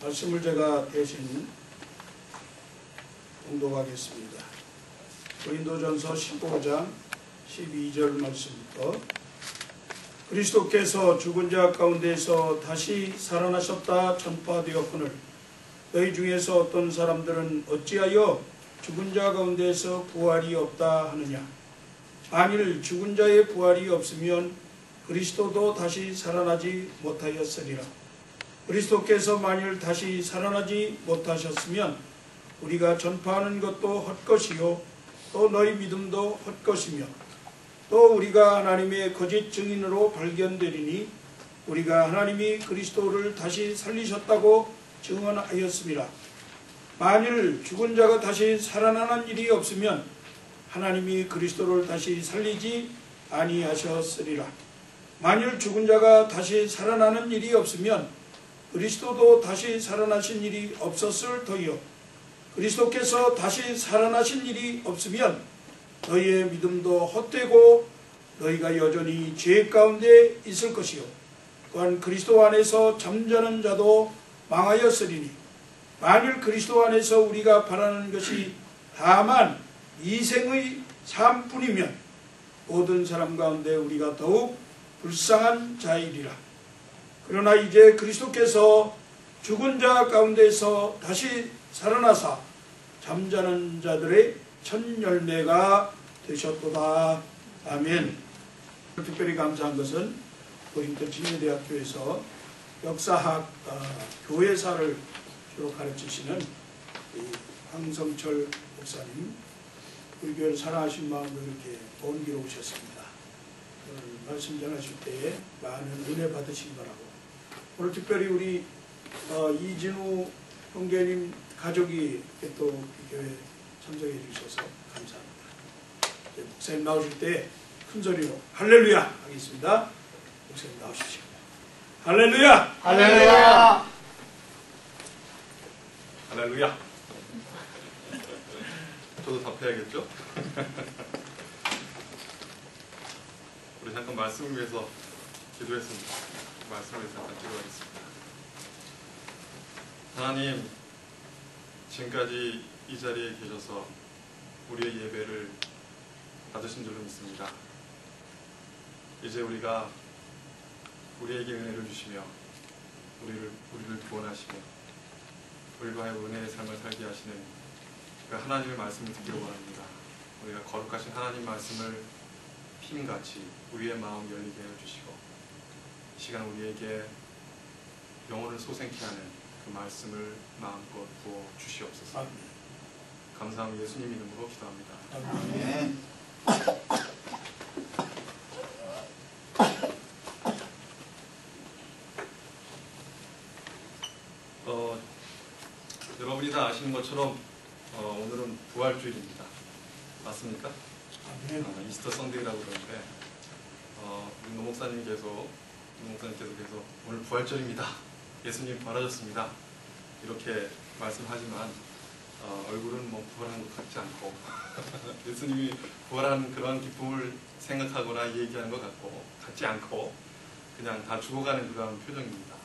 말씀을 제가 대신 봉독하겠습니다. 고린도전서 15장 12절 말씀부터 그리스도께서 죽은 자 가운데서 다시 살아나셨다 전파되었거늘 너희 중에서 어떤 사람들은 어찌하여 죽은 자 가운데서 부활이 없다 하느냐. 만일 죽은 자의 부활이 없으면 그리스도도 다시 살아나지 못하였으리라. 그리스도께서 만일 다시 살아나지 못하셨으면 우리가 전파하는 것도 헛것이요 또 너희 믿음도 헛것이며 또 우리가 하나님의 거짓 증인으로 발견되리니 우리가 하나님이 그리스도를 다시 살리셨다고 증언하였습니다. 만일 죽은 자가 다시 살아나는 일이 없으면 하나님이 그리스도를 다시 살리지 아니하셨으리라. 만일 죽은 자가 다시 살아나는 일이 없으면 그리스도도 다시 살아나신 일이 없었을 터이요 그리스도께서 다시 살아나신 일이 없으면 너희의 믿음도 헛되고 너희가 여전히 죄 가운데 있을 것이요 또한 그리스도 안에서 잠자는 자도 망하였으리니 만일 그리스도 안에서 우리가 바라는 것이 다만 이생의 삶뿐이면 모든 사람 가운데 우리가 더욱 불쌍한 자이리라. 그러나 이제 그리스도께서 죽은 자 가운데서 다시 살아나사 잠자는 자들의 첫 열매가 되셨도다. 아멘. 특별히 감사한 것은 고린도 진예대학교에서 역사학 교회사를 주로 가르치시는 황성철 목사님, 우리 교회를 사랑하신 마음으로 이렇게 본기로 오셨습니다. 오늘 말씀 전하실 때에 많은 은혜 받으시기 바라고, 오늘 특별히 우리 이진우 형제님 가족이 또 교회에 참석해 주셔서 감사합니다. 목사님 나오실 때 큰 소리로 할렐루야 하겠습니다. 목사님 나오십시오. 할렐루야! 할렐루야! 할렐루야! 저도 답해야겠죠? 우리 잠깐 말씀을 위해서 기도했습니다. 말씀을 위해서 잠깐 기도하겠습니다. 하나님, 지금까지 이 자리에 계셔서 우리의 예배를 받으신 줄로 믿습니다. 이제 우리가 우리에게 은혜를 주시며 우리를 구원하시며 우리로 하여금 은혜의 삶을 살게 하시는 그 하나님의 말씀을 듣기를 원합니다. 우리가 거룩하신 하나님 말씀을 힘같이 우리의 마음 열리게 해주시고 이 시간 우리에게 영혼을 솟생케 하는 그 말씀을 마음껏 부어 주시옵소서. 감사함 예수님 이름으로 기도합니다. 아멘. 여러분이 다 아시는 것처럼 오늘은 부활주일입니다. 맞습니까? 이스터 선데이라고 그러는데 우리 노 목사님께서 계속 오늘 부활절입니다. 예수님 부활하셨습니다. 이렇게 말씀하지만 얼굴은 뭐 부활한 것 같지 않고 예수님이 부활한 그런 기쁨을 생각하거나 얘기하는 것 같지 않고 그냥 다 죽어가는 그런 표정입니다.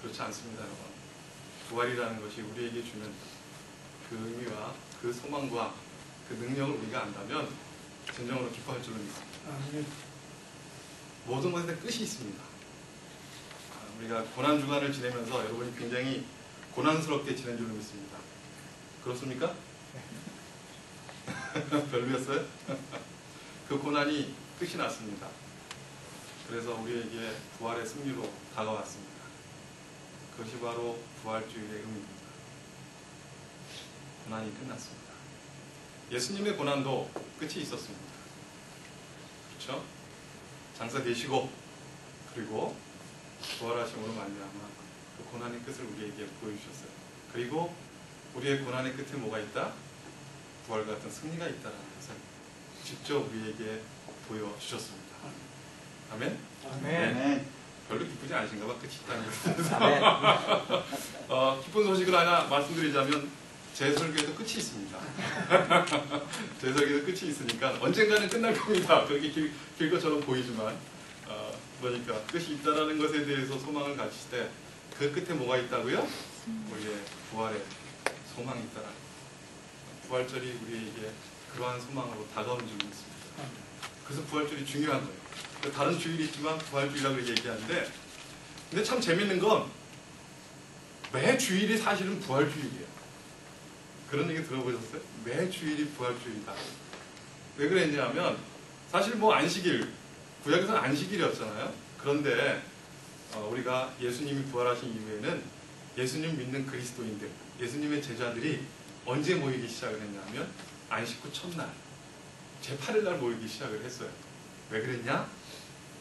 그렇지 않습니다, 여러분. 부활이라는 것이 우리에게 주는 그 의미와 그 소망과 그 능력을 우리가 안다면 진정으로 기뻐할 줄로 믿습니다. 모든 것에 끝이 있습니다. 우리가 고난주간을 지내면서 여러분이 굉장히 고난스럽게 지낸 줄로 믿습니다. 그렇습니까? 별로였어요? 그 고난이 끝이 났습니다. 그래서 우리에게 부활의 승리로 다가왔습니다. 그것이 바로 부활주일의 의미입니다. 고난이 끝났습니다. 예수님의 고난도 끝이 있었습니다. 그렇죠? 장사 되시고 그리고 부활하심으로 말미암아 그 고난의 끝을 우리에게 보여주셨어요. 그리고 우리의 고난의 끝에 뭐가 있다? 부활 같은 승리가 있다는 것을 직접 우리에게 보여주셨습니다. 아멘? 아멘. 네. 별로 기쁘지 않으신가 봐. 끝이 있다는 거. 기쁜 소식을 하나 말씀드리자면 제 설교에도 끝이 있습니다. 제 설교에도 끝이 있으니까 언젠가는 끝날 겁니다. 그렇게 길 것처럼 보이지만 보니까 끝이 있다는 것에 대해서 소망을 가지실 때 그 끝에 뭐가 있다고요? 우리의 부활의 소망이 있다라. 부활절이 우리에게 그러한 소망으로 다가오는 줄이 있습니다. 그래서 부활절이 중요한 거예요. 다른 주일이 있지만 부활주일이라고 얘기하는데, 근데 참 재밌는 건 매 주일이 사실은 부활주일이에요. 그런 얘기 들어보셨어요? 매 주일이 부활주일이다. 왜 그랬냐면 사실 뭐 안식일, 구약에서는 안식일이었잖아요. 그런데 우리가 예수님이 부활하신 이후에는 예수님 믿는 그리스도인들, 예수님의 제자들이 언제 모이기 시작을 했냐면 안식 후 첫날, 제8일 날 모이기 시작을 했어요. 왜 그랬냐?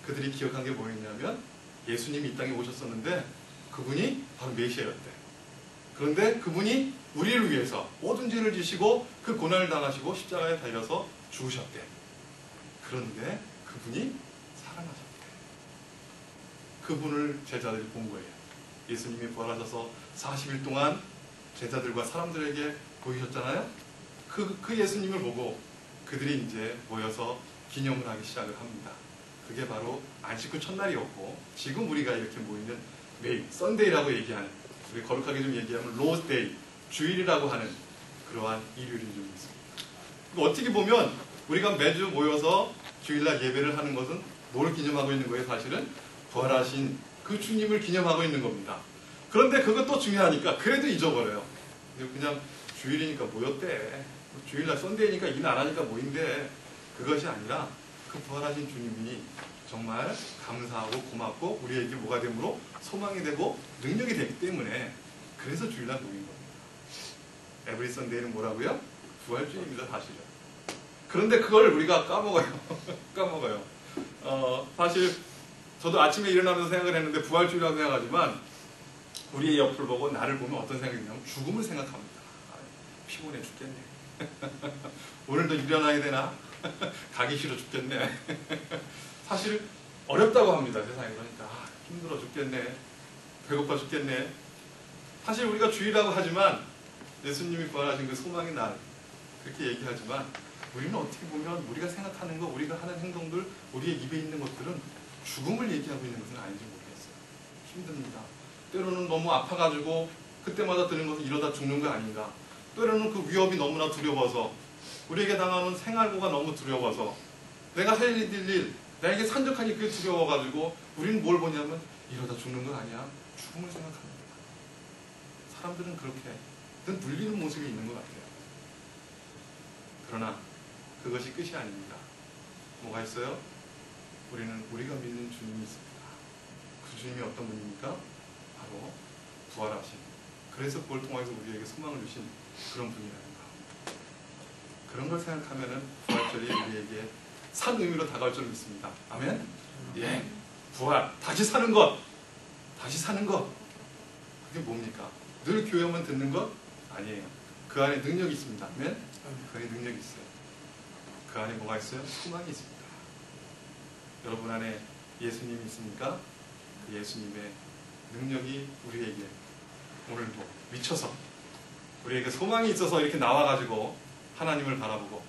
그들이 기억한 게 뭐였냐면 예수님이 이 땅에 오셨었는데 그분이 바로 메시아였대. 그런데 그분이 우리를 위해서 모든 죄를 지시고 그 고난을 당하시고 십자가에 달려서 죽으셨대. 그런데 그분이 살아나셨대. 그분을 제자들이 본 거예요. 예수님이 부활하셔서 40일 동안 제자들과 사람들에게 보이셨잖아요. 그 예수님을 보고 그들이 이제 모여서 기념을 하기 시작을 합니다. 그게 바로 안식 후 첫날이었고, 지금 우리가 이렇게 모이는 매일 썬데이라고 얘기하는, 우리 거룩하게 좀 얘기하면 로스데이, 주일이라고 하는 그러한 일요일이 좀 있습니다. 어떻게 보면 우리가 매주 모여서 주일날 예배를 하는 것은 뭘 기념하고 있는 거예요? 사실은 부활하신 그 주님을 기념하고 있는 겁니다. 그런데 그것도 중요하니까 그래도 잊어버려요. 그냥 주일이니까 모였대, 주일날 썬데이니까 일 안 하니까 모인대. 그것이 아니라 그 부활하신 주님이 정말 감사하고 고맙고 우리에게 뭐가 되므로 소망이 되고 능력이 되기 때문에 그래서 주일날 모인 겁니다. 에브리 썬데이는 뭐라고요? 부활주일입니다, 사실은. 그런데 그걸 우리가 까먹어요. 까먹어요. 사실 저도 아침에 일어나면서 생각을 했는데 부활주일이라고 생각하지만 우리의 옆을 보고 나를 보면 어떤 생각이 드냐면 죽음을 생각합니다. 피곤해 죽겠네. 오늘도 일어나야 되나? 가기 싫어 죽겠네. 사실 어렵다고 합니다, 세상에. 그러니까 힘들어 죽겠네, 배고파 죽겠네. 사실 우리가 주일이라고 하지만 예수님이 부활하신 그 소망의 날 그렇게 얘기하지만 우리는 어떻게 보면 우리가 생각하는 거, 우리가 하는 행동들, 우리의 입에 있는 것들은 죽음을 얘기하고 있는 것은 아닌지 모르겠어요. 힘듭니다. 때로는 너무 아파가지고 그때마다 드는 것은 이러다 죽는 거 아닌가. 때로는 그 위협이 너무나 두려워서, 우리에게 당하는 생활고가 너무 두려워서, 내가 할 일, 나에게 산적하니 그게 두려워가지고 우리는 뭘 보냐면 이러다 죽는 거 아니야? 죽음을 생각합니다. 사람들은 그렇게 늘 눌리는 모습이 있는 것 같아요. 그러나 그것이 끝이 아닙니다. 뭐가 있어요? 우리는 우리가 믿는 주님이 있습니다. 그 주님이 어떤 분입니까? 바로 부활하신, 그래서 그걸 통해서 우리에게 소망을 주신 그런 분이라는 거. 그런 걸 생각하면은 부활절이 우리에게 산 의미로 다가올 줄 믿습니다. 아멘? 예. 부활, 다시 사는 것. 다시 사는 것. 그게 뭡니까? 늘 교회 오면 듣는 것? 아니에요. 그 안에 능력이 있습니다. 아멘? 그 안에 능력이 있어요. 그 안에 뭐가 있어요? 소망이 있습니다. 여러분 안에 예수님이 있습니까? 그 예수님의 능력이 우리에게 오늘도 미쳐서, 우리에게 소망이 있어서 이렇게 나와가지고 하나님을 바라보고,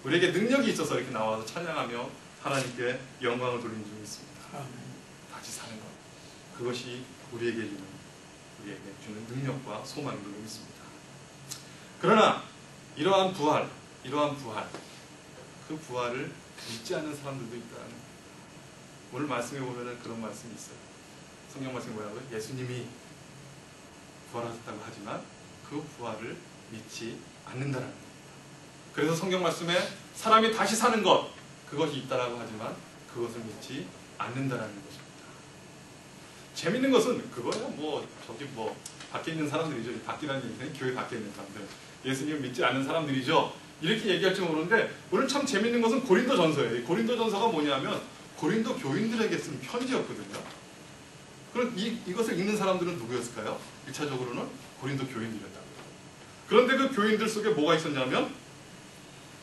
우리에게 능력이 있어서 이렇게 나와서 찬양하며 하나님께 영광을 돌리는 중이 있습니다. 다시 사는 것. 그것이 우리에게 주는 능력과 소망인 줄 믿습니다. 그러나 이러한 부활, 그 부활을 믿지 않는 사람들도 있다는, 오늘 말씀에 보면은 그런 말씀이 있어요. 성경 말씀이 뭐라고요? 예수님이 부활하셨다고 하지만 그 부활을 믿지 않는다는 겁니다. 그래서 성경 말씀에 사람이 다시 사는 것, 그것이 있다라고 하지만 그것을 믿지 않는다라는 것입니다. 재밌는 것은 그거야. 저기 밖에 있는 사람들이죠. 밖이라는 얘기는 교회 밖에 있는 사람들, 예수님을 믿지 않는 사람들이죠. 이렇게 얘기할지 모르는데 오늘 참 재밌는 것은 고린도전서예요. 이 고린도전서가 뭐냐면 고린도 교인들에게 쓴 편지였거든요. 그럼 이것을 읽는 사람들은 누구였을까요? 1차적으로는 고린도 교인들이었다. 그런데 그 교인들 속에 뭐가 있었냐면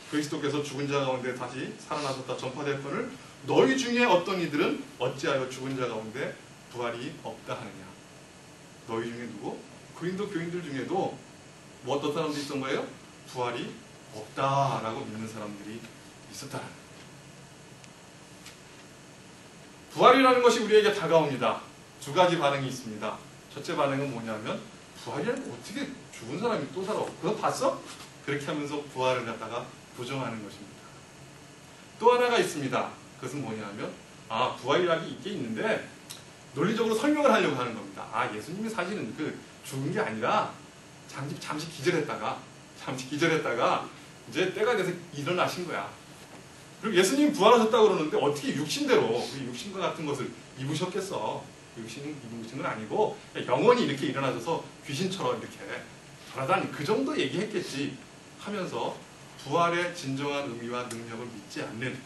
그리스도께서 죽은 자 가운데 다시 살아나셨다 전파될 너희 중에 어떤 이들은 어찌하여 죽은 자 가운데 부활이 없다 하느냐. 너희 중에 누구? 고린도 교인들 중에도 뭐 어떤 사람들이 있던 거예요? 부활이 없다라고 믿는 사람들이 있었다. 부활이라는 것이 우리에게 다가옵니다. 두 가지 반응이 있습니다. 첫째 반응은 뭐냐면 부활이라는 게 어떻게 죽은 사람이 또 살아? 그거 봤어? 그렇게 하면서 부활을 갖다가 부정하는 것입니다. 또 하나가 있습니다. 그것은 뭐냐면 부활이라는 게 있긴 있는데 논리적으로 설명을 하려고 하는 겁니다. 예수님이 사실은 죽은 게 아니라 잠시 기절했다가 이제 때가 돼서 일어나신 거야. 그리고 예수님이 부활하셨다고 그러는데 어떻게 육신대로 육신과 같은 것을 입으셨겠어? 육신은 입으신 건 아니고 영원히 이렇게 일어나셔서 귀신처럼 이렇게 돌아다니 그 정도 얘기했겠지 하면서 부활의 진정한 의미와 능력을 믿지 않는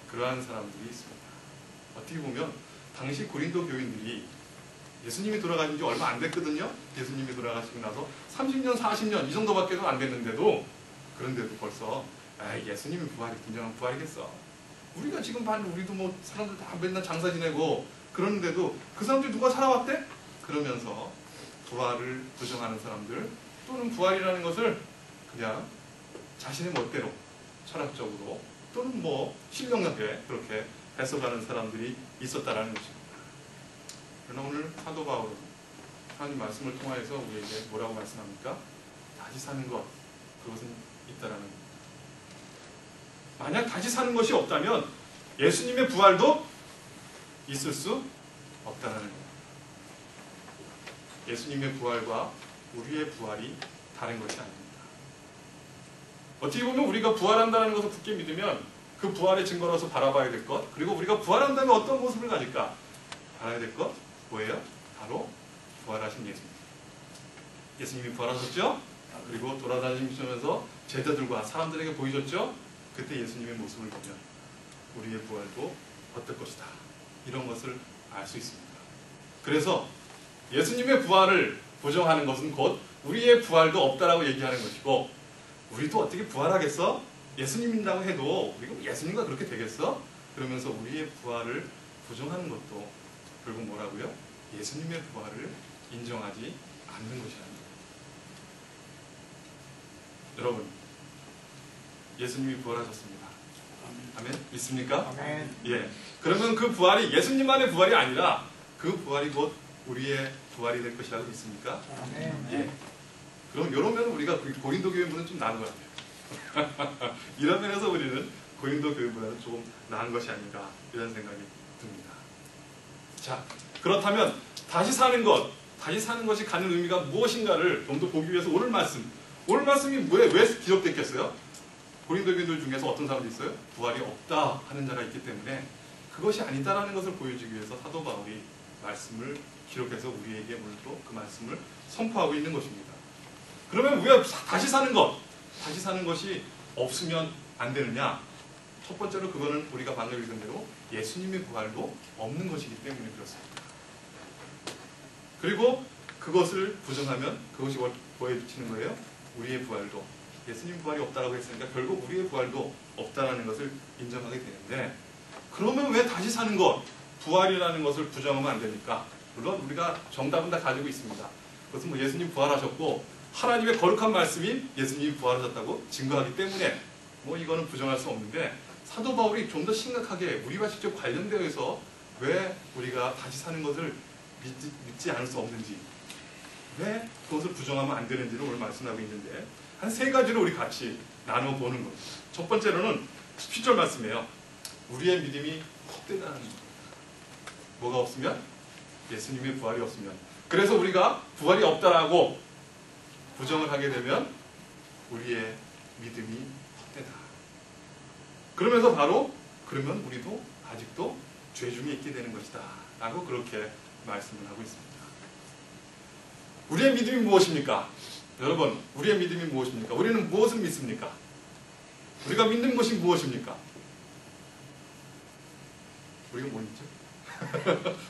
그러한 사람들이 있습니다. 어떻게 보면 당시 고린도 교인들이 예수님이 돌아가신 지 얼마 안 됐거든요. 예수님이 돌아가시고 나서 30년, 40년 이 정도밖에 안 됐는데도 그런데도 벌써 예수님이 부활이 진정한 부활이겠어. 우리가 지금 우리도 뭐 사람들 다 맨날 장사 지내고 그러는데도 그 사람들이 누가 살아왔대? 그러면서 부활을 부정하는 사람들 또는 부활이라는 것을 그냥 자신의 멋대로 철학적으로 또는 뭐 신명나게 그렇게 해석하는 사람들이 있었다라는 것입니다. 그러나 오늘 사도 바울은 하나님 말씀을 통하여서 우리에게 뭐라고 말씀합니까? 다시 사는 것, 그것은 있다라는 겁니다. 만약 다시 사는 것이 없다면 예수님의 부활도 있을 수 없다라는 겁니다. 예수님의 부활과 우리의 부활이 다른 것이 아닙니다. 어떻게 보면 우리가 부활한다는 것을 굳게 믿으면 그 부활의 증거로서 바라봐야 될 것, 그리고 우리가 부활한다면 어떤 모습을 가질까? 알아야 될 것, 뭐예요? 바로 부활하신 예수님. 예수님이 부활하셨죠? 그리고 돌아다니시면서 제자들과 사람들에게 보이셨죠? 그때 예수님의 모습을 보면 우리의 부활도 어떨 것이다. 이런 것을 알 수 있습니다. 그래서 예수님의 부활을 부정하는 것은 곧 우리의 부활도 없다라고 얘기하는 것이고, 우리도 어떻게 부활하겠어? 예수님이라고 해도 우리가 예수님과 그렇게 되겠어? 그러면서 우리의 부활을 부정하는 것도 결국 뭐라고요? 예수님의 부활을 인정하지 않는 것이랍니다. 여러분, 예수님이 부활하셨습니다. 아멘? 믿습니까? 아멘. 예. 그러면 그 부활이 예수님만의 부활이 아니라 그 부활이 곧 우리의 부활이 될 것이라고 믿습니까? 아멘. 예. 그럼 이러면 우리가 고린도 교회보다는 좀 나은 것 같아요. 이런 면에서 우리는 고린도 교회보다는 조금 나은 것이 아닌가 이런 생각이 듭니다. 자, 그렇다면 다시 사는 것이 갖는 의미가 무엇인가를 좀 더 보기 위해서 오늘 말씀이 왜 기록됐겠어요? 고린도 교인들 중에서 어떤 사람도 있어요? 부활이 없다 하는 자가 있기 때문에 그것이 아니다라는 것을 보여주기 위해서 사도 바울이 말씀을 기록해서 우리에게 오늘도 그 말씀을 선포하고 있는 것입니다. 그러면 왜 다시 사는 것이 없으면 안 되느냐? 첫 번째로 그거는 우리가 방금 읽은 대로 예수님의 부활도 없는 것이기 때문에 그렇습니다. 그리고 그것을 부정하면 그것이 뭐에 비치는 거예요? 우리의 부활도, 예수님 부활이 없다라고 했으니까 결국 우리의 부활도 없다라는 것을 인정하게 되는데, 그러면 왜 다시 사는 것, 부활이라는 것을 부정하면 안 됩니까? 물론 우리가 정답은 다 가지고 있습니다. 그것은 뭐 예수님 부활하셨고 하나님의 거룩한 말씀이 예수님이 부활하셨다고 증거하기 때문에 뭐 이거는 부정할 수 없는데, 사도 바울이 좀 더 심각하게 우리와 직접 관련되어서 왜 우리가 다시 사는 것을 믿지 않을 수 없는지, 왜 그것을 부정하면 안 되는지를 오늘 말씀하고 있는데, 한 세 가지로 우리 같이 나눠보는 겁니다. 첫 번째로는 17절 말씀이에요. 우리의 믿음이 헛되다는 겁니다. 뭐가 없으면? 예수님의 부활이 없으면. 그래서 우리가 부활이 없다라고 부정을 하게 되면 우리의 믿음이 헛되다. 그러면서 그러면 우리도 아직도 죄 중에 있게 되는 것이다 라고 그렇게 말씀을 하고 있습니다. 우리의 믿음이 무엇입니까? 여러분, 우리의 믿음이 무엇입니까? 우리는 무엇을 믿습니까? 우리가 믿는 것이 무엇입니까? 우리가 뭐 믿죠?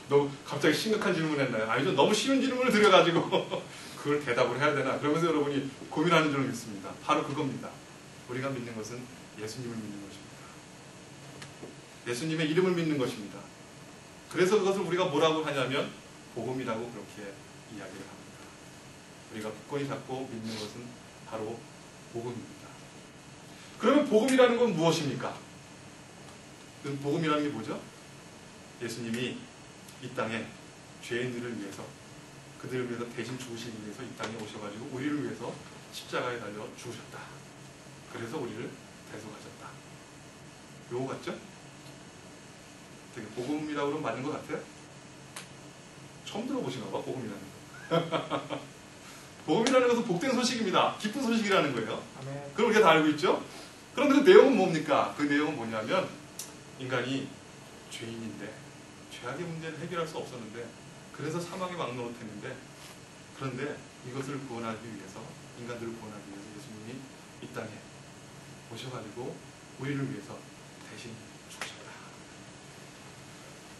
너무 갑자기 심각한 질문을 했나요? 아니죠. 너무 쉬운 질문을 드려가지고 그걸 대답을 해야 되나? 그러면서 여러분이 고민하는 줄 믿습니다. 바로 그겁니다. 우리가 믿는 것은 예수님을 믿는 것입니다. 예수님의 이름을 믿는 것입니다. 그래서 그것을 우리가 뭐라고 하냐면 복음이라고 그렇게 이야기를 합니다. 우리가 굳건히 잡고 믿는 것은 바로 복음입니다. 그러면 복음이라는 건 무엇입니까? 복음이라는 게 뭐죠? 예수님이 이 땅에 죄인들을 위해서 그들을 위해서 대신 죽으시기 위해서 이 땅에 오셔가지고 우리를 위해서 십자가에 달려 죽으셨다. 그래서 우리를 대속하셨다. 요거 같죠? 되게 복음이라고 그러면 맞는 것 같아요? 처음 들어보시나 봐, 복음이라는 거. 복음이라는 것은 복된 소식입니다. 기쁜 소식이라는 거예요. 아멘. 그걸 우리가 다 알고 있죠? 그런데 그 내용은 뭡니까? 그 내용은 뭐냐면 인간이 죄인인데 죄악의 문제를 해결할 수 없었는데 그래서 사망에 막노릇했는데 그런데 이것을 구원하기 위해서 인간들을 구원하기 위해서 예수님이 이 땅에 오셔가지고 우리를 위해서 대신 죽으셨다.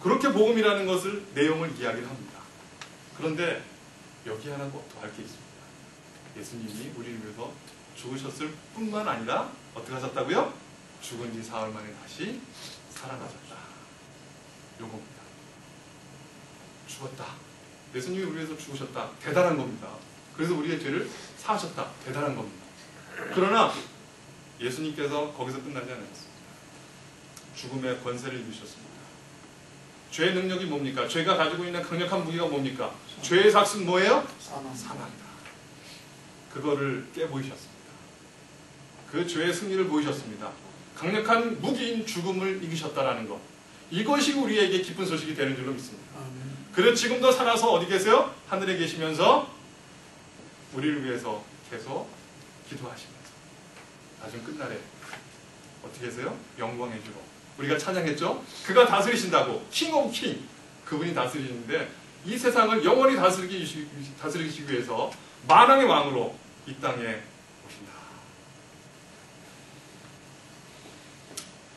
그렇게 복음이라는 것을 내용을 이야기를 합니다. 그런데 여기 하나 더 할 게 있습니다. 예수님이 우리를 위해서 죽으셨을 뿐만 아니라 어떻게 하셨다고요? 죽은 지 사흘 만에 다시 살아나셨다. 요겁니다. 죽었다. 예수님이 우리 위해서 죽으셨다. 대단한 겁니다. 그래서 우리의 죄를 사하셨다. 대단한 겁니다. 그러나 예수님께서 거기서 끝나지 않으셨습니다. 죽음의 권세를 이루셨습니다. 죄의 능력이 뭡니까? 죄가 가지고 있는 강력한 무기가 뭡니까? 죄의 삭은 뭐예요? 사망이다. 그거를 깨보이셨습니다. 그 죄의 승리를 보이셨습니다. 강력한 무기인 죽음을 이기셨다라는 것. 이것이 우리에게 기쁜 소식이 되는 줄로 믿습니다. 그래서 지금도 살아서 어디 계세요? 하늘에 계시면서 우리를 위해서 계속 기도하시면서 나중 끝날에 어떻게 계세요? 영광의 주로 우리가 찬양했죠? 그가 다스리신다고 킹 오브 킹 그분이 다스리시는데 이 세상을 영원히 다스리시기 위해서 만왕의 왕으로 이 땅에 오신다.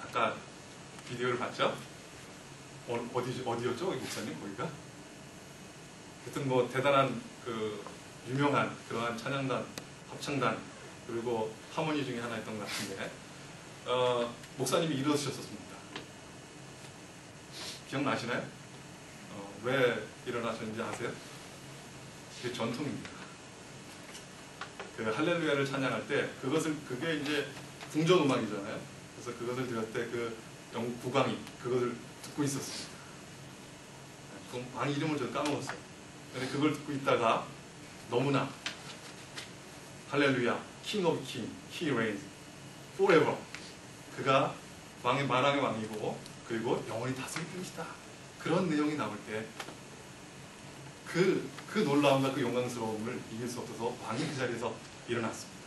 아까 비디오를 봤죠? 어디였죠? 목사님 거기가? 하여튼 뭐 대단한 그 유명한 그러한 찬양단, 합창단 그리고 하모니 중에 하나였던 것 같은데 목사님이 일어서셨습니다. 기억나시나요? 왜 일어나셨는지 아세요? 그게 전통입니다. 그 할렐루야를 찬양할 때 그게 이제 궁전 음악이잖아요. 그래서 그것을 들을 때 그 영국 국왕이 그것을 듣고 있었습니다. 그 왕 이름을 저 까먹었어요. 근데 그걸 듣고 있다가 너무나 할렐루야, King of King, He reigns forever. 그가 만왕의 왕이고 그리고 영원히 다스릴 분이시다. 그런 내용이 나올 때 그 놀라움과 그 영광스러움을 이길 수 없어서 왕이 그 자리에서 일어났습니다.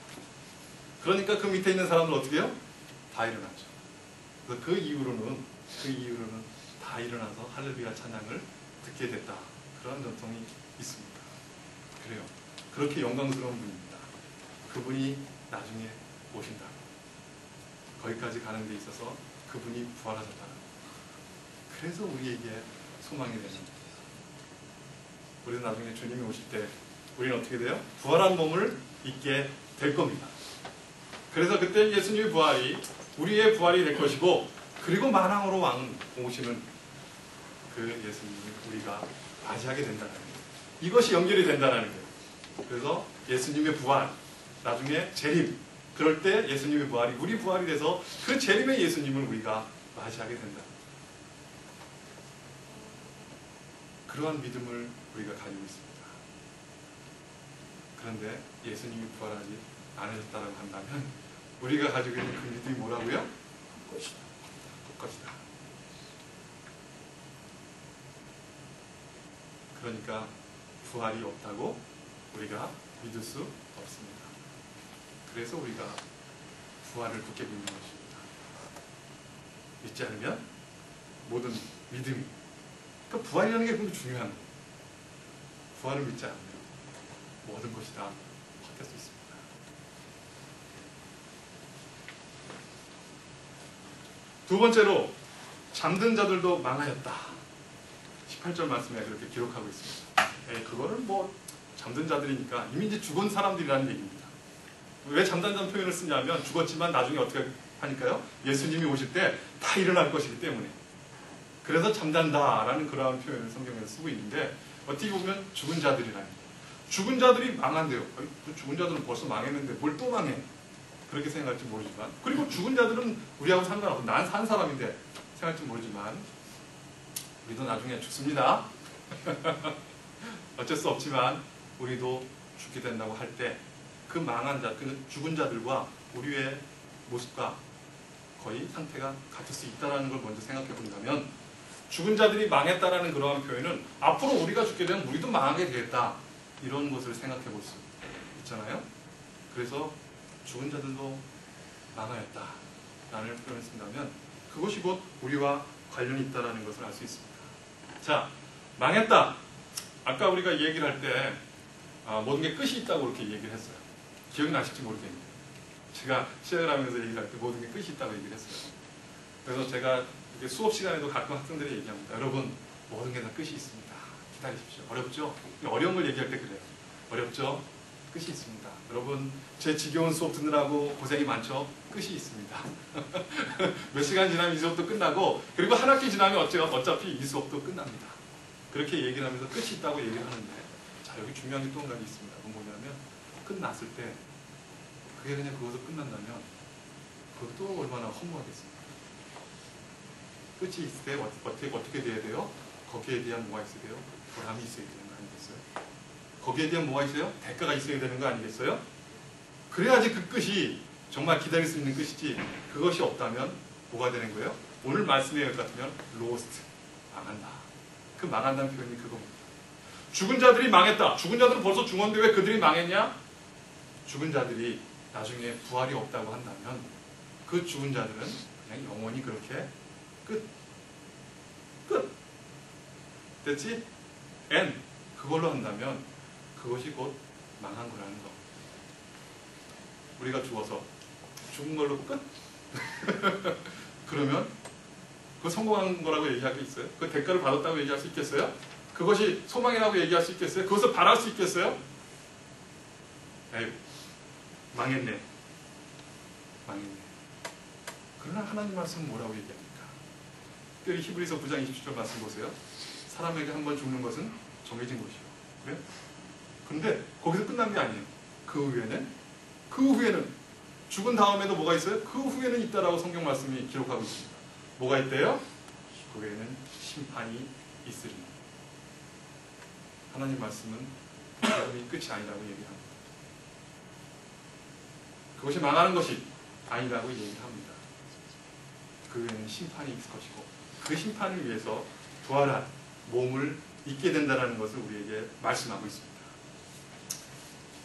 그러니까 그 밑에 있는 사람들 어떻게 해요? 다 일어났죠. 그래서 그 이후로는 다 일어나서 할렐루야 찬양을 듣게 됐다. 그런 전통이 있습니다. 그래요. 그렇게 영광스러운 분입니다. 그분이 나중에 오신다. 거기까지 가는 데 있어서 그분이 부활하셨다는 것. 그래서 우리에게 소망이 되는 거예요. 우리는 나중에 주님이 오실 때 우리는 어떻게 돼요? 부활한 몸을 입게 될 겁니다. 그래서 그때 예수님의 부활이 우리의 부활이 될 것이고 그리고 만왕으로 왕 오시는 그 예수님을 우리가 맞이하게 된다는 거예요. 이것이 연결이 된다는 거예요. 그래서 예수님의 부활, 나중에 재림, 그럴 때 예수님의 부활이 우리 부활이 돼서 그 재림의 예수님을 우리가 맞이하게 된다. 그러한 믿음을 우리가 가지고 있습니다. 그런데 예수님이 부활하지 않으셨다고 한다면 우리가 가지고 있는 그 믿음이 뭐라고요? 것이다. 것이다. 그러니까 부활이 없다고 우리가 믿을 수 없습니다. 그래서 우리가 부활을 굳게 믿는 것입니다. 믿지 않으면 모든 믿음이 그러니까 부활이라는 게 굉장히 중요한 거예요. 부활을 믿지 않으면 모든 것이 다 바뀔 수 있습니다. 두 번째로 잠든 자들도 망하였다. 18절 말씀에 그렇게 기록하고 있습니다. 그거를 뭐 잠든 자들이니까 이미 이제 죽은 사람들이라는 얘기입니다. 왜 잠단다는 표현을 쓰냐면 죽었지만 나중에 어떻게 하니까요? 예수님이 오실 때 다 일어날 것이기 때문에. 그래서 잠단다라는 그러한 표현을 성경에서 쓰고 있는데 어떻게 보면 죽은 자들이라는 거예요. 죽은 자들이 망한대요. 죽은 자들은 벌써 망했는데 뭘 또 망해? 그렇게 생각할지 모르지만 그리고 죽은 자들은 우리하고 상관없고 난 산 사람인데 생각할지 모르지만 우리도 나중에 죽습니다. 어쩔 수 없지만 우리도 죽게 된다고 할 때 그 망한 자, 그 죽은 자들과 우리의 모습과 거의 상태가 같을 수 있다는 걸 먼저 생각해 본다면, 죽은 자들이 망했다라는 그러한 표현은 앞으로 우리가 죽게 되면 우리도 망하게 되겠다, 이런 것을 생각해 볼 수 있잖아요. 그래서 죽은 자들도 망하였다라는 표현을 쓴다면 그것이 곧 우리와 관련이 있다는 것을 알 수 있습니다. 자, 망했다. 아까 우리가 얘기를 할 때 모든 게 끝이 있다고 그렇게 얘기를 했어요. 기억이 나실지 모르겠는데 제가 시작을 하면서 얘기를 할 때 모든 게 끝이 있다고 얘기를 했어요. 그래서 제가 이렇게 수업 시간에도 가끔 학생들이 얘기합니다. 여러분, 모든 게 다 끝이 있습니다. 기다리십시오. 어렵죠? 어려운 걸 얘기할 때 그래요. 어렵죠? 끝이 있습니다. 여러분, 제 지겨운 수업 듣느라고 고생이 많죠? 끝이 있습니다. 몇 시간 지나면 이 수업도 끝나고, 그리고 한 학기 지나면 어차피 이 수업도 끝납니다. 그렇게 얘기를 하면서 끝이 있다고 얘기를 하는데, 자, 여기 중요한 게 또 한 가지 있습니다. 그건 뭐냐면, 끝났을 때 그게 그냥 거기서 끝난다면 그것도 얼마나 허무하겠습니까? 끝이 있을 때 어떻게 돼야 돼요? 거기에 대한 뭐가 있어야 돼요? 보람이 있어야 되는 거 아니겠어요? 거기에 대한 뭐가 있어요? 대가가 있어야 되는 거 아니겠어요? 그래야지 그 끝이 정말 기다릴 수 있는 끝이지, 그것이 없다면 뭐가 되는 거예요? 오늘 말씀의 것 같으면 로스트, 망한다. 그 망한다는 표현이 그겁니다. 죽은 자들이 망했다. 죽은 자들은 벌써 죽었는데 왜 그들이 망했냐? 죽은 자들이 나중에 부활이 없다고 한다면 그 죽은 자들은 그냥 영원히 그렇게 끝. 됐지? N. 그걸로 한다면 그것이 곧 망한 거라는 거. 우리가 죽어서 죽은 걸로 끝? 그러면 그거 성공한 거라고 얘기할 게 있어요? 그 대가를 받았다고 얘기할 수 있겠어요? 그것이 소망이라고 얘기할 수 있겠어요? 그것을 바랄 수 있겠어요? 에이, 망했네. 그러나 하나님 말씀은 뭐라고 얘기합니까? 특별히 히브리서 9장 27절 말씀 보세요. 사람에게 한 번 죽는 것은 정해진 것이요. 그래? 근데 거기서 끝난 게 아니에요. 그 후에는 죽은 다음에도 뭐가 있어요? 그 후에는 있다라고 성경 말씀이 기록하고 있습니다. 뭐가 있대요? 그 후에는 심판이 있으리. 하나님 말씀은 여러분이 끝이 아니라고 얘기합니다. 그것이 망하는 것이 아니라고 얘기를 합니다. 그 후에는 심판이 있을 것이고, 그 심판을 위해서 부활한 몸을 잊게 된다는 것을 우리에게 말씀하고 있습니다.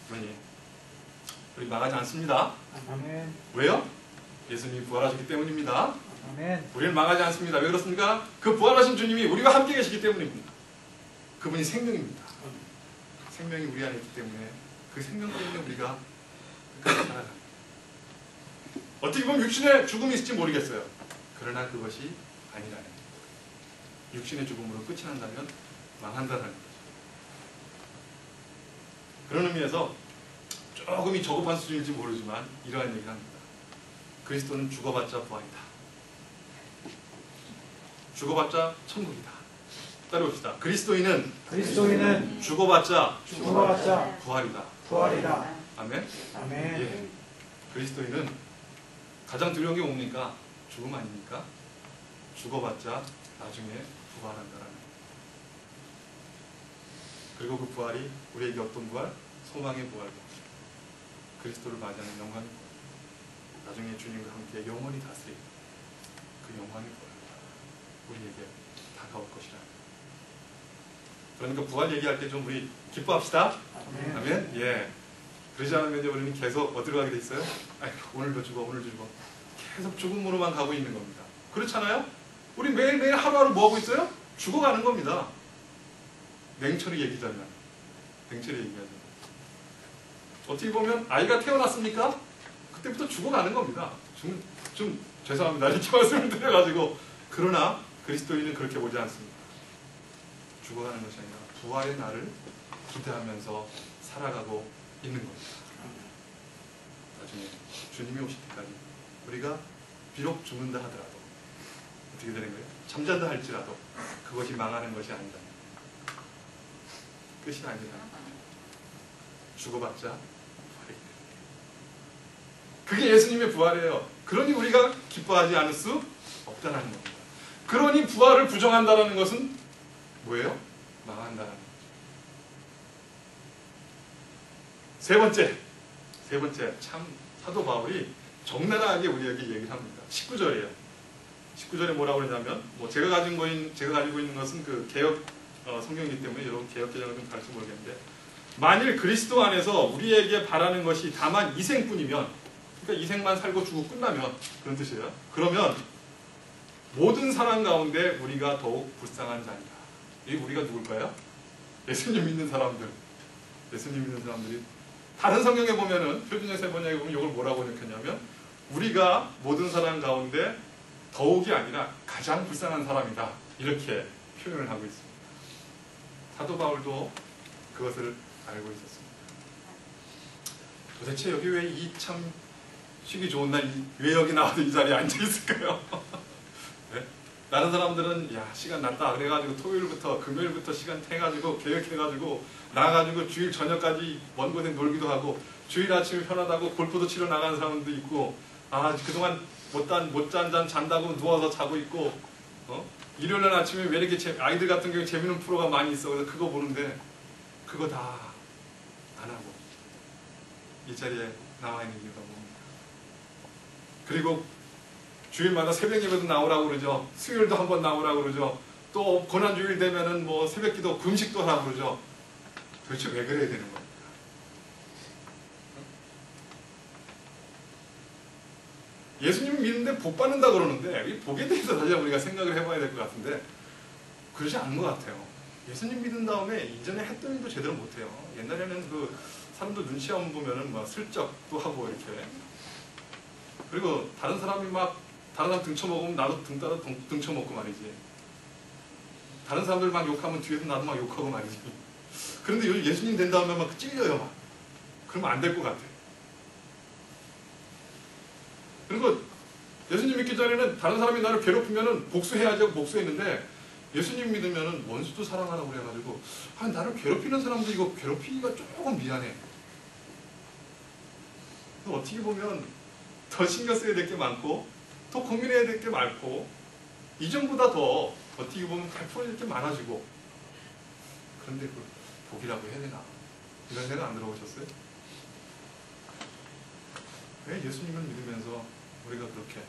그러니 우리 망하지 않습니다. 아멘. 왜요? 예수님이 부활하셨기 때문입니다. 아멘. 우리는 망하지 않습니다. 왜 그렇습니까? 그 부활하신 주님이 우리와 함께 계시기 때문입니다. 그분이 생명입니다. 생명이 우리 안에 있기 때문에 그 생명 때문에 우리가 끝까지 살아갑니다. 어떻게 보면 육신의 죽음이 있을지 모르겠어요. 그러나 그것이 아니라는 거예요. 육신의 죽음으로 끝이 난다면 망한다는 거죠. 그런 의미에서 조금이 저급한 수준일지 모르지만 이러한 얘기를 합니다. 그리스도는 죽어봤자 부활이다. 죽어봤자 천국이다. 따라봅시다. 그리스도인은 죽어봤자 부활이다. 아멘. 아멘. 예. 그리스도인은 가장 두려운 게 뭡니까? 죽음 아닙니까? 죽어봤자 나중에 부활한다라는 거예요. 그리고 그 부활이 우리에게 어떤 부활? 소망의 부활. 그리스도를 맞이하는 영광의 부활. 나중에 주님과 함께 영원히 다스리는 그 영광의 부활. 우리에게 다가올 것이라. 그러니까 부활 얘기할 때 좀 우리 기뻐합시다. 아멘. 예. 그러지 않으면 우리는 계속 어디로 가게 돼 있어요? 아이고, 오늘도 죽어. 계속 죽음으로만 가고 있는 겁니다. 그렇잖아요? 우리 매일매일 하루하루 뭐 하고 있어요? 죽어가는 겁니다. 냉철히 얘기하자면. 어떻게 보면 아이가 태어났습니까? 그때부터 죽어가는 겁니다. 좀 죄송합니다. 이렇게 말씀을 드려가지고. 그러나 그리스도인은 그렇게 보지 않습니다. 죽어가는 것이 아니라 부활의 날을 기대하면서 살아가고 있는 겁니다. 나중에 주님이 오실 때까지 우리가 비록 죽는다 하더라도 어떻게 되는 거예요? 잠잔다 할지라도 그것이 망하는 것이 아니다. 끝이 아니라 죽어봤자 부활이 되는 거예요. 그게 예수님의 부활이에요. 그러니 우리가 기뻐하지 않을 수 없다는 겁니다. 그러니 부활을 부정한다는 것은 뭐예요? 망한다는 거죠. 세 번째 참 사도 바울이 적나라하게 우리에게 얘기를 합니다. 19절이에요. 19절에 뭐라고 그러냐면 제가 가지고 있는 것은 그 개역 성경이기 때문에 여러분 개역 개정을 좀 갈지 모르겠는데, 만일 그리스도 안에서 우리에게 바라는 것이 다만 이생뿐이면, 그러니까 이생만 살고 죽고 끝나면 그런 뜻이에요. 그러면 모든 사람 가운데 우리가 더욱 불쌍한 자니라. 이 우리가 누굴까요? 예수님 믿는 사람들. 예수님 믿는 사람들이 다른 성경에 보면은 표준의 세 번역에 보면 이걸 뭐라고 번역했냐면 우리가 모든 사람 가운데 더욱이 아니라 가장 불쌍한 사람이다. 이렇게 표현을 하고 있습니다. 사도 바울도 그것을 알고 있었습니다. 도대체 여기 왜 이 참 쉬기 좋은 날 왜 여기 나와서 이 자리에 앉아 있을까요? 네? 다른 사람들은 야 시간 났다 그래가지고 토요일부터 금요일부터 시간 해가지고 계획해가지고 나가지고 주일 저녁까지 먼 곳에 놀기도 하고, 주일 아침에 편하다고 골프도 치러 나가는 사람도 있고, 그동안 못잔 잔다고 누워서 자고 있고, 일요일 아침에 왜 이렇게 아이들 같은 경우에 재밌는 프로가 많이 있어. 그래서 그거 보는데 그거 다 안 하고 이 자리에 나와 있는 이유가 뭡니까? 그리고 주일마다 새벽 예배도 나오라고 그러죠. 수요일도 한번 나오라고 그러죠. 또 고난주일 되면은 새벽기도 금식도 하라고 그러죠. 도대체 왜 그래야 되는 겁니까? 예수님 믿는데 복 받는다 그러는데 이 복에 대해서 다시 우리가 생각을 해봐야 될 것 같은데 그러지 않은 것 같아요. 예수님 믿은 다음에 이전에 했던 일도 제대로 못해요. 옛날에는 그 사람들 눈치 안 보면은 슬쩍 또 하고 이렇게, 그리고 다른 사람이 다른 사람 등쳐먹으면 나도 등 따라 등쳐먹고 말이지. 다른 사람들 욕하면 뒤에서 나도 욕하고 말이지. 그런데 예수님 된 다음에 찔려요. 그러면 안 될 것 같아. 그리고 예수님 믿기 전에는 다른 사람이 나를 괴롭히면은 복수해야지 하고 복수했는데, 예수님 믿으면은 원수도 사랑하라고 그래가지고 나를 괴롭히는 사람도 이거 괴롭히기가 조금 미안해. 어떻게 보면 더 신경 써야 될 게 많고 더 고민해야 될 게 많고 이전보다 더 어떻게 보면 베풀어야 될 게 많아지고, 그런데 그걸 복이라고 해야 되나? 이런 생각 안 들어보셨어요? 왜 예수님을 믿으면서 우리가 그렇게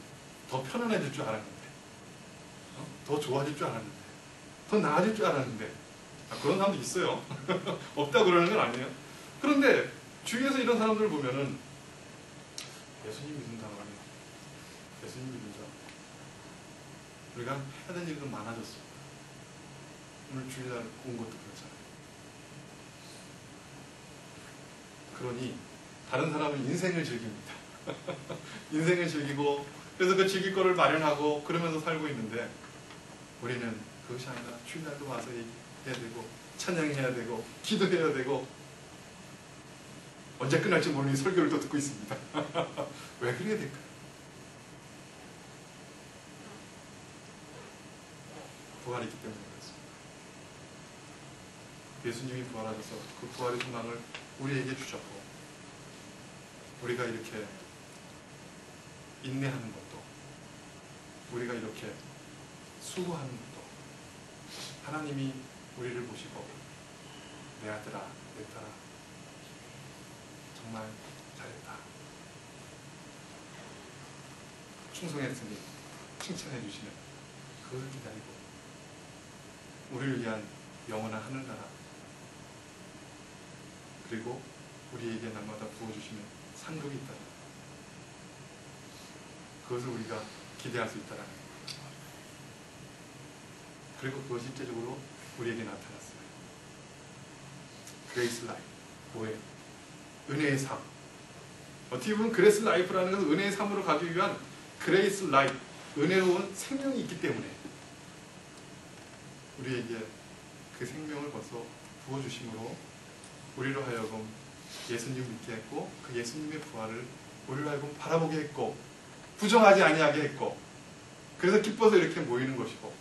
더 편안해질 줄 알았는데, 더 좋아질 줄 알았는데, 더 나아질 줄 알았는데, 그런 사람도 있어요. 없다 그러는 건 아니에요. 그런데 주위에서 이런 사람들을 보면은 예수님 믿는다 말이에요. 예수님 믿는다. 우리가 해야 될 일도 많아졌습니다. 오늘 주일날 온 것도 그렇잖아요. 그러니 다른 사람은 인생을 즐깁니다. 인생을 즐기고, 그래서 그 즐길 거를 마련하고 그러면서 살고 있는데, 우리는 그것이 아니라 주일날도 와서 얘기해야 되고 찬양해야 되고 기도해야 되고, 언제 끝날지 모르니 설교를 또 듣고 있습니다. 왜 그래야 될까요? 부활이 있기 때문에 그렇습니다. 예수님이 부활하셔서 그 부활의 소망을 우리에게 주셨고, 우리가 이렇게 인내하는 것도, 우리가 이렇게 수고하는 것도 하나님이 우리를 보시고 내 아들아 내 딸아 정말 잘했다, 충성했으니 칭찬해 주시는 그걸 기다리고, 우리를 위한 영원한 하늘나라, 그리고 우리에게 날마다 부어주시는 상급이 있다, 그것을 우리가 기대할 수 있다는 거예요. 그리고 그것이 실제적으로 우리에게 나타났어요. 그레이스 라이프, 뭐예요? 은혜의 삶. 어떻게 보면 그레이스 라이프라는 것은 은혜의 삶으로 가기 위한 그레이스 라이프, 은혜로운 생명이 있기 때문에 우리에게 그 생명을 벌써 부어주심으로 우리로 하여금 예수님을 믿게 했고, 그 예수님의 부활을 우리로 하여금 바라보게 했고, 부정하지 아니하게 했고, 그래서 기뻐서 이렇게 모이는 것이고,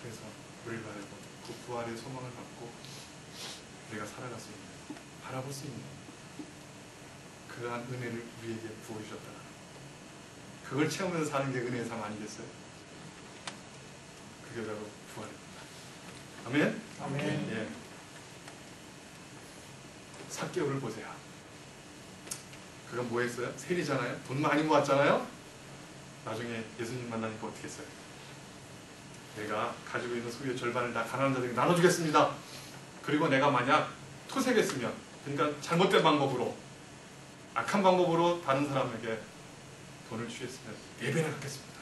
그래서 우리로 하여금 그 부활의 소망을 갖고 우리가 살아갈 수 있는, 바라볼 수 있는 그러한 은혜를 우리에게 부어주셨다. 그걸 체험해서 사는 게 은혜의 삶 아니겠어요? 그게 바로 부활입니다. 아멘? 아멘. 예. 삭개오를 보세요. 그가 뭐 했어요? 세리잖아요. 돈 많이 모았잖아요. 나중에 예수님 만나니까 어떻게 했어요? 내가 가지고 있는 소유의 절반을 다 가난한 자들에게 나눠주겠습니다. 그리고 내가 만약 토색했으면, 그러니까 잘못된 방법으로, 악한 방법으로 다른 사람에게 돈을 취했으면 4배나 갚겠습니다.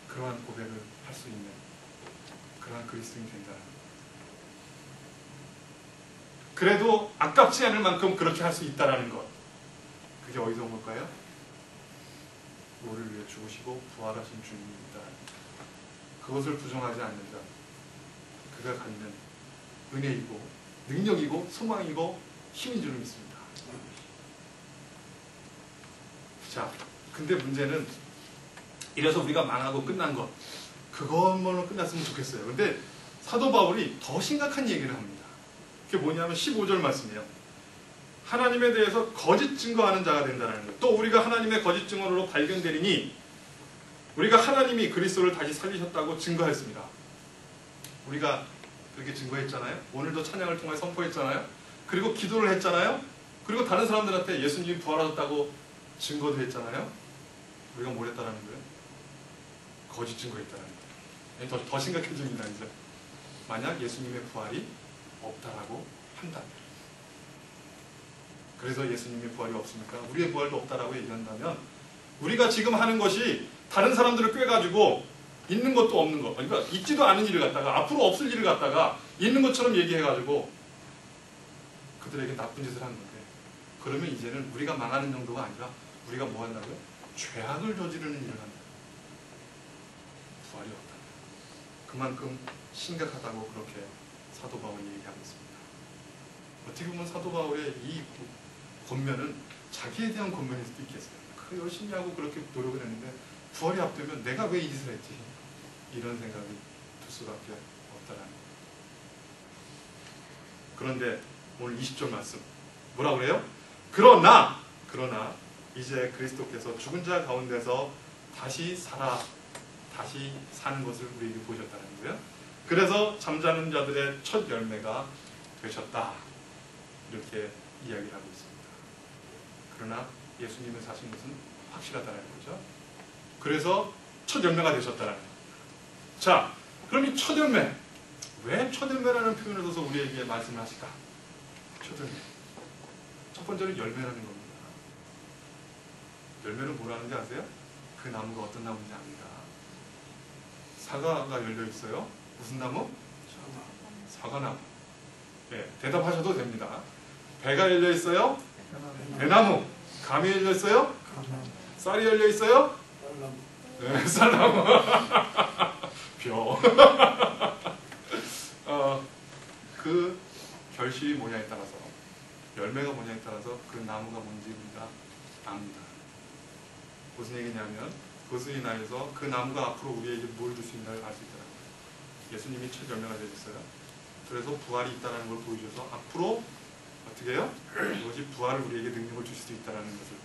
그러한 고백을 할 수 있는 그러한 그리스도인이 된다는 거예요. 그래도 아깝지 않을 만큼 그렇게 할 수 있다는 것, 그게 어디서 온 걸까요? 우리를 위해 죽으시고 부활하신 주님입니다. 그것을 부정하지 않는 자, 그가 갖는 은혜이고 능력이고 소망이고 힘인 줄 믿습니다. 자, 근데 문제는 이래서 우리가 망하고 끝난 것, 그것만으로 끝났으면 좋겠어요. 근데 사도 바울이 더 심각한 얘기를 합니다. 그게 뭐냐면 15절 말씀이에요. 하나님에 대해서 거짓 증거하는 자가 된다는 것. 또 우리가 하나님의 거짓 증언으로 발견되리니 우리가 하나님이 그리스도를 다시 살리셨다고 증거했습니다. 우리가 그렇게 증거했잖아요. 오늘도 찬양을 통해 선포했잖아요. 그리고 기도를 했잖아요. 그리고 다른 사람들한테 예수님이 부활하셨다고 증거도 했잖아요. 우리가 뭘 했다라는 거예요? 거짓 증거했다는 거예요. 더 심각해집니다. 이제 만약 예수님의 부활이 없다라고 한다면, 그래서 예수님의 부활이 없으니까 우리의 부활도 없다라고 얘기한다면, 우리가 지금 하는 것이 다른 사람들을 꿰가지고 있는 것도 없는 것, 그러니까 있지도 않은 일을 갖다가 앞으로 없을 일을 갖다가 있는 것처럼 얘기해가지고 그들에게 나쁜 짓을 하는 건데, 그러면 이제는 우리가 망하는 정도가 아니라 우리가 뭐 한다고요? 죄악을 저지르는 일을 한다. 부활이 없다. 그만큼 심각하다고 그렇게 사도 바울이 얘기하고 있습니다. 어떻게 보면 사도 바울의 이 권면은 자기에 대한 권면일 수도 있겠어요. 그 열심히 하고 그렇게 노력을 했는데 부활이 앞두면 내가 왜 이 짓을 했지? 이런 생각이 들 수밖에 없다라는 거예요. 그런데 오늘 20절 말씀 뭐라 그래요? 그러나 이제 그리스도께서 죽은 자 가운데서 다시 사는 것을 우리에게 보셨다는 거예요. 그래서 잠자는 자들의 첫 열매가 되셨다, 이렇게 이야기를 하고 있습니다. 그러나 예수님의 사신 것은 확실하다는 거죠. 그래서 첫 열매가 되셨다는 거예요. 자, 그럼 이 첫 열매, 왜 첫 열매라는 표현을 써서 우리에게 말씀을 하실까? 첫 열매, 첫 번째는 열매라는 겁니다. 열매는 뭐라는지 아세요? 그 나무가 어떤 나무인지 압니다. 사과가 열려 있어요. 무슨 나무? 사과나무. 네, 대답하셔도 됩니다. 배가 열려 있어요. 배나무. 감이 열려 있어요. 쌀이 열려 있어요. 네, 쌀나무. 벼. 그 결실이 뭐냐에 따라서, 열매가 뭐냐에 따라서 그 나무가 뭔지 우리가 압니다. 무슨 얘기냐면, 그것을 인하여서 그 나무가 앞으로 우리에게 뭘 줄 수 있나를 알 수 있다는 거예요. 예수님이 첫 열매가 되셨어요. 그래서 부활이 있다는 걸 보여줘서 앞으로 어떻게 해요? 그것이 부활을 우리에게 능력을 줄 수도 있다는 것을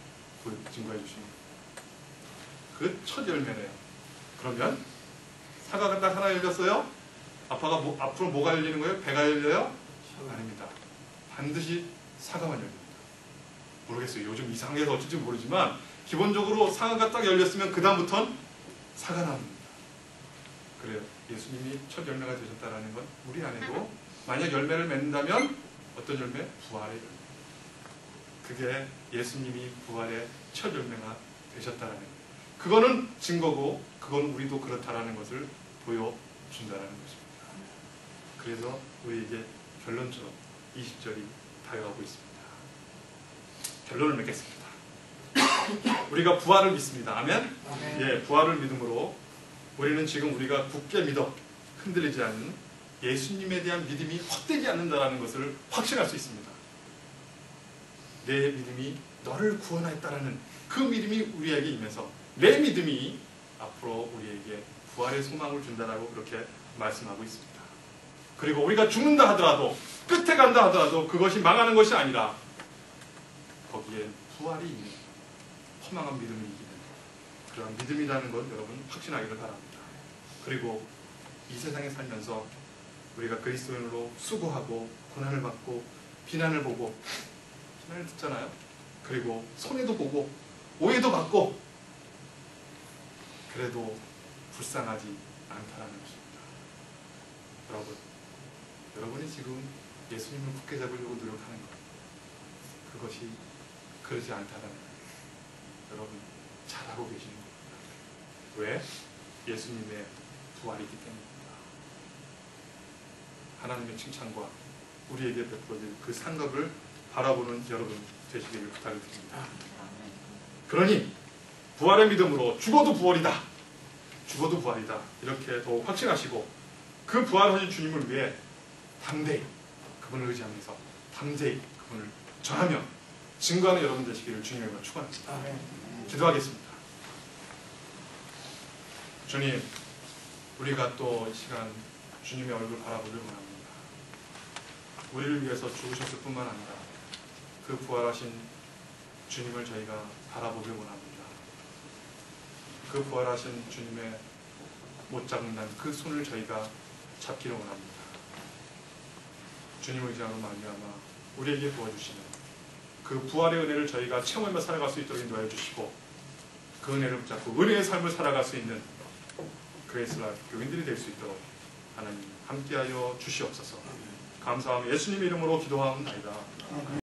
증거해 주시는 거예요. 그 첫 열매래요. 그러면 사과가 딱 하나 열렸어요? 앞으로 뭐가 열리는 거예요? 배가 열려요? 아닙니다. 반드시 사과만 열립니다. 모르겠어요. 요즘 이상하게 해서 어쩔지 모르지만 기본적으로 사과가 딱 열렸으면 그 다음부터는 사과나무입니다. 그래요. 예수님이 첫 열매가 되셨다는 건 우리 안에도 만약 열매를 맺는다면 어떤 열매? 부활의 열매. 그게 예수님이 부활의 첫 열매가 되셨다는 거예요. 그거는 증거고, 그건 우리도 그렇다라는 것을 보여준다는 것입니다. 그래서 우리에게 결론처럼 20절이 다가오고 있습니다. 결론을 맺겠습니다. 우리가 부활을 믿습니다. 아멘? 예, 부활을 믿음으로 우리는 지금 우리가 굳게 믿어 흔들리지 않는 예수님에 대한 믿음이 헛되지 않는다는 것을 확신할 수 있습니다. 내 믿음이 너를 구원하였다라는 그 믿음이 우리에게 임해서 내 믿음이 앞으로 우리에게 부활의 소망을 준다라고 그렇게 말씀하고 있습니다. 그리고 우리가 죽는다 하더라도, 끝에 간다 하더라도 그것이 망하는 것이 아니라 거기에 부활이 있는 허망한 믿음을 이기는 그런 믿음이라는 것 여러분 확신하기를 바랍니다. 그리고 이 세상에 살면서 우리가 그리스도인으로 수고하고 고난을 받고 비난을 보고 비난을 듣잖아요. 그리고 손해도 보고 오해도 받고 그래도 불쌍하지 않다라는 것입니다. 여러분이 지금 예수님을 굳게 잡으려고 노력하는 것, 그것이 그러지 않다라는 거예요. 여러분 잘하고 계시는 겁니다. 왜? 예수님의 부활이기 때문입니다. 하나님의 칭찬과 우리에게 베풀어질 그 상급을 바라보는 여러분 되시기를 부탁을 드립니다. 그러니 부활의 믿음으로 죽어도 부활이다, 죽어도 부활이다, 이렇게 더욱 확신하시고 그 부활하신 주님을 위해 담대히 그분을 의지하면서 담대히 그분을 전하며 증거하는 여러분 되시기를 주님의 축원합니다. 기도하겠습니다. 주님, 우리가 또 이 시간 주님의 얼굴 바라보길 원합니다. 우리를 위해서 죽으셨을 뿐만 아니라 그 부활하신 주님을 저희가 바라보길 원합니다. 그 부활하신 주님의 못 잡는다는 그 손을 저희가 잡기를 원합니다. 주님을 의지하는 말미암아 우리에게 부어주시는 그 부활의 은혜를 저희가 체험하며 살아갈 수 있도록 인도하여 주시고 그 은혜를 붙잡고 은혜의 삶을 살아갈 수 있는 그레이스 라이프 교인들이 될 수 있도록 하나님 함께하여 주시옵소서. 감사하며 예수님의 이름으로 기도하옵나이다.